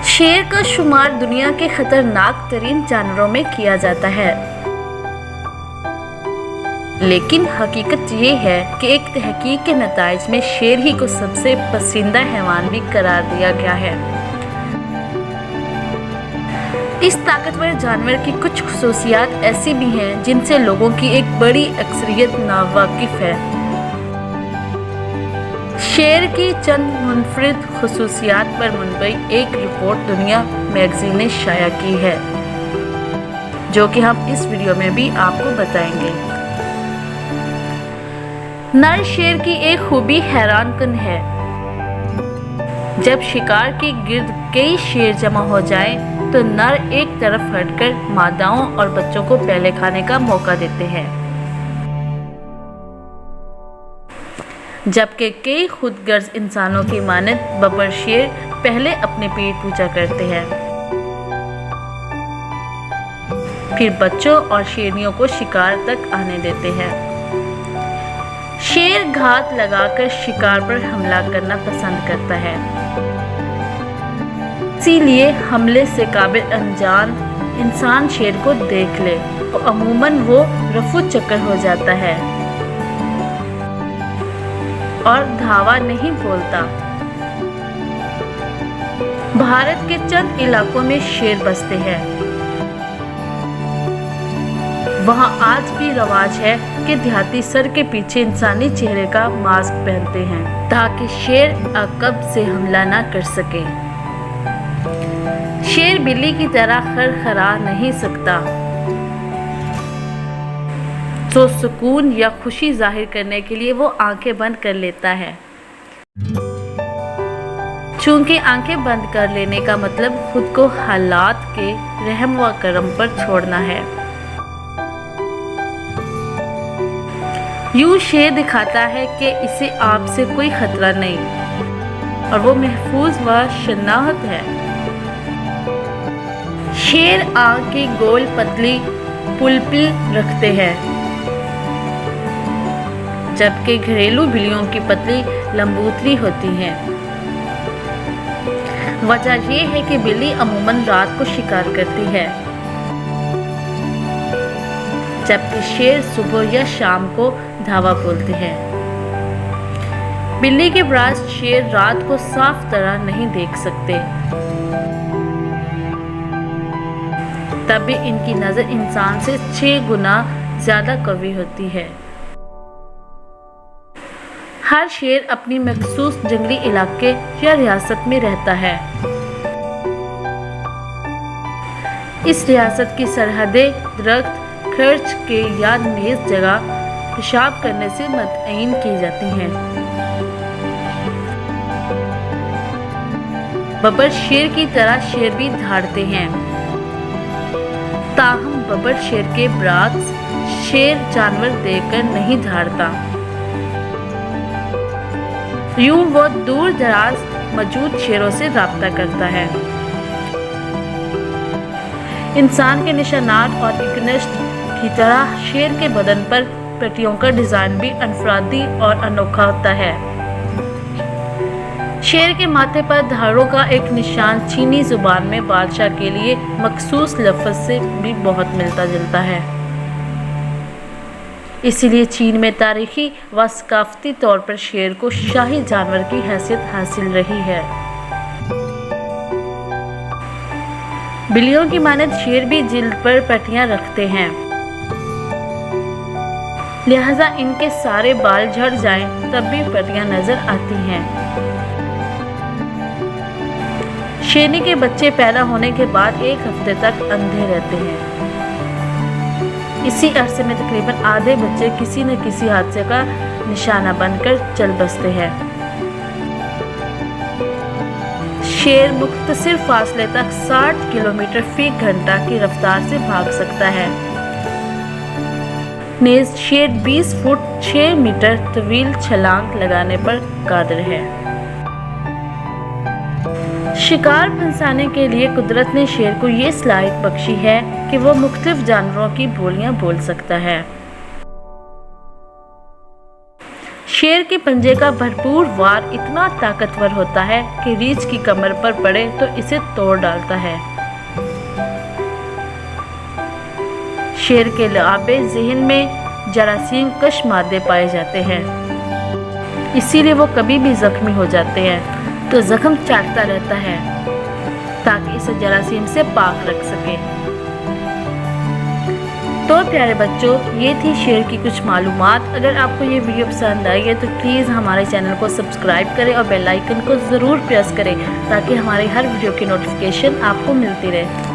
शेर का शुमार दुनिया के खतरनाक तरीन जानवरों में किया जाता है, लेकिन हकीकत ये है कि एक तहकीक के नताइज में शेर ही को सबसे पसंदीदा हैवान भी करार दिया गया है। इस ताकतवर जानवर की कुछ खुसूसियात ऐसी भी हैं जिनसे लोगों की एक बड़ी अक्सरियत नावाकिफ है। शेर की चंद मुनफरिद खुसूसियात पर मुनबई एक रिपोर्ट दुनिया मैगजीन ने शाया की है, जो कि हम इस वीडियो में भी आपको बताएंगे। नर शेर की एक खूबी हैरानकुन है। जब शिकार के गिर्द कई शेर जमा हो जाएं, तो नर एक तरफ हटकर मादाओं और बच्चों को पहले खाने का मौका देते हैं, जबकि कई खुदगर्ज इंसानों की मानद बब्बर शेर पहले अपने पेट पूजा करते हैं, फिर बच्चों और शेरनियों को शिकार तक आने देते हैं। शेर घात लगाकर शिकार पर हमला करना पसंद करता है, इसीलिए हमले से काबिल अनजान इंसान शेर को देख ले तो अमूमन वो रफू चक्कर हो जाता है और धावा नहीं बोलता। भारत के चंद इलाकों में शेर बसते हैं। वहां आज भी रवाज है कि देहाती सर के पीछे इंसानी चेहरे का मास्क पहनते हैं, ताकि शेर अकब से हमला न कर सके। शेर बिल्ली की तरह खरखरा नहीं सकता, तो सुकून या खुशी जाहिर करने के लिए वो आंखें बंद कर लेता है। चूंकि आंखें बंद कर लेने का मतलब खुद को हालात के रहम व करम पर छोड़ना है। यूं शेर दिखाता है कि इसे आपसे कोई खतरा नहीं और वो महफूज व शनाख्त है। शेर आंख की गोल पतली पुलपिल रखते हैं, जबकि घरेलू बिल्लियों की पतली लंबूतरी होती हैं। वजह यह है कि बिल्ली अमूमन रात को शिकार करती है, जबकि शेर सुबह या शाम को धावा बोलते हैं। बिल्ली के बराज शेर रात को साफ तरह नहीं देख सकते, तब भी इनकी नजर इंसान से 6 गुना ज्यादा कवी होती है। हर शेर अपनी मखसूस जंगली इलाके या रियासत में रहता है। इस रियासत की सरहदें दरख्त, खर्च के या नेज जगह पेशाब करने से मुतय्यन की जाती हैं। बब्बर शेर की तरह शेर भी धाड़ते हैं, ताहम बब्बर शेर के बरअक्स शेर जानवर देखकर नहीं धाड़ता। यूं वो दूर दराज मौजूद शेरों से राब्ता करता है। इंसान के निशानात और इग्नेस्ट की तरह शेर के बदन पर पट्टियों का डिजाइन भी अनफरादी और अनोखा होता है। शेर के माथे पर धारों का एक निशान चीनी जुबान में बादशाह के लिए मखसूस लफ्ज से भी बहुत मिलता जुलता है। इसीलिए चीन में तारीखी व सकाफती तौर पर शेर को शाही जानवर की हैसियत हासिल रही है। बिल्लियों की मानद शेर भी जिल्द पर पट्टियां रखते हैं, लिहाजा इनके सारे बाल झड़ जाएं तब भी पट्टियां नजर आती हैं। शेरनी के बच्चे पैदा होने के बाद 1 हफ्ते तक अंधे रहते हैं। इसी अरसे में तकरीबन आधे बच्चे किसी न किसी हादसे का निशाना बनकर चल बसते हैं। शेर मुख्तसर फासले तक 60 किलोमीटर फी घंटा की रफ्तार से भाग सकता है। नेज शेर 20 फुट 6 मीटर तवील छलांग लगाने पर कादिर है। शिकार फंसाने के लिए कुदरत ने शेर को ये सलाहियत बख्शी है कि वो मुख्तलिफ जानवरों की बोलियां बोल सकता है। शेर शेर के पंजे का भरपूर वार इतना ताकतवर होता है कि रीछ की कमर पर पड़े तो इसे तोड़ डालता है। शेर के लआबे ज़हन में जरासीम कश मादे पाए जाते हैं, इसीलिए वो कभी भी जख्मी हो जाते हैं तो जख्म चाटता रहता है ताकि इसे जरासीम से पाक रख सके। तो प्यारे बच्चों, ये थी शेर की कुछ मालूमात। अगर आपको ये वीडियो पसंद आई है तो प्लीज़ हमारे चैनल को सब्सक्राइब करें और बेल आइकन को ज़रूर प्रेस करें ताकि हमारी हर वीडियो की नोटिफिकेशन आपको मिलती रहे।